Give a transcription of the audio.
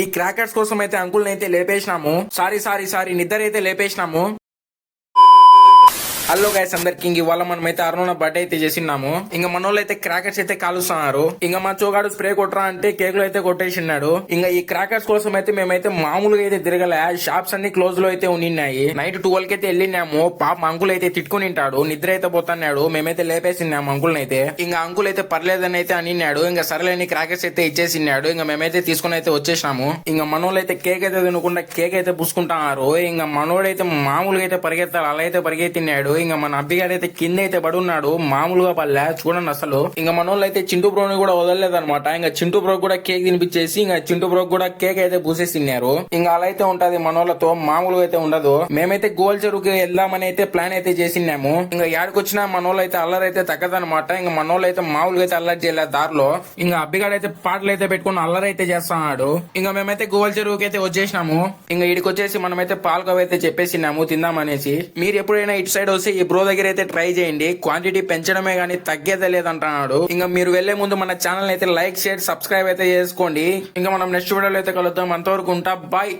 ఈ క్రాకర్స్ కోసం అయితే అంకుల్ని అయితే లేపేసినాము. సారీ నిద్ర అయితే లేపేసినాము. హలో గైస్ అందరికి ఇవాళ మనమైతే అరుణ బర్త్డే అయితే చేసినాము. ఇంకా మనోళ్ళు అయితే క్రాకర్స్ అయితే కాలుస్తున్నారు. ఇంకా మా చోగాడు స్ప్రే కొట్టరా అంటే కేకులు అయితే కొట్టేసిన్నాడు. ఇంకా ఈ క్రాకర్స్ కోసం అయితే మేమైతే మామూలుగా అయితే తిరగలే, షాప్స్ అన్ని క్లోజ్ లో అయితే ఉన్నాయి. నైట్ 12 కి అయితే వెళ్ళినాము. పాప అంకుల్ అయితే తిట్టుకుని ఉంటాడు, నిద్ర అయితే పోతున్నాడు. మేమైతే లేపేసినాము అంకుల్ అయితే. ఇంకా అంకుల్ అయితే పర్లేదని అయితే అనిన్నాడు. ఇంకా సరేలేని క్రాకర్స్ అయితే ఇచ్చేసినాడు. ఇంకా మేమైతే తీసుకుని అయితే వచ్చేసినాము. ఇంకా మనోళ్ళు అయితే కేక్ అయితే తినకుండా కేక్ అయితే పూసుకుంటున్నారు. ఇంకా మనోడైతే మామూలుగా అయితే పరిగెత్తాలి, అలా అయితే పరిగెత్తినాడు. ఇంకా మన అబ్బిగాడు అయితే కింద అయితే పడున్నాడు, మామూలుగా పల్లె చూడండి అసలు. ఇంకా మనోళ్ళు అయితే చింటూ బ్రోని కూడా వదలలేదన్నమాట. ఇంకా చింటూ బ్రో కూడా కేక్ తినిపించేసి ఇంకా చింటూ బ్రో కూడా కేక్ అయితే పూసేసి తిన్నారు. ఇంకా అలా అయితే ఉంటది మనోళ్ళతో, మామూలుగా అయితే ఉండదు. మేమైతే గోల్ చెరువుకి వెళ్దామని అయితే ప్లాన్ అయితే చేసినాము. ఇంకా యాడికొచ్చినా మనోళ్ళు అయితే అల్లరి అయితే తగ్గదనమాట. ఇంకా మనోళ్ళు అయితే మామూలుగా అయితే అల్లరి చేయలేదు దారిలో. ఇంకా అబ్బిగాడు అయితే పాటలు అయితే పెట్టుకుని అల్లరి అయితే చేస్తున్నాడు. ఇంకా మేమైతే గోల్ చెరువుకి అయితే వచ్చేసినాము. ఇంకా ఇడికి వచ్చేసి మనమైతే పాలకవ అయితే చెప్పేసినాము తిందామనేసి. మీరు ఎప్పుడైనా ఇటు సైడ్ వస్తే ఈ బ్రో దగ్గర అయితే ట్రై చేయండి, క్వాంటిటీ పెంచడమే గానీ తగ్గేదే లేదంటున్నాడు. ఇంకా మీరు వెళ్లే ముందు మన ఛానల్ అయితే లైక్ షేర్ సబ్స్క్రైబ్ అయితే చేసుకోండి. ఇంకా మనం నెక్స్ట్ వీడియోలో అయితే కలుద్దాం. అంతవరకు ఉంటా, బాయ్.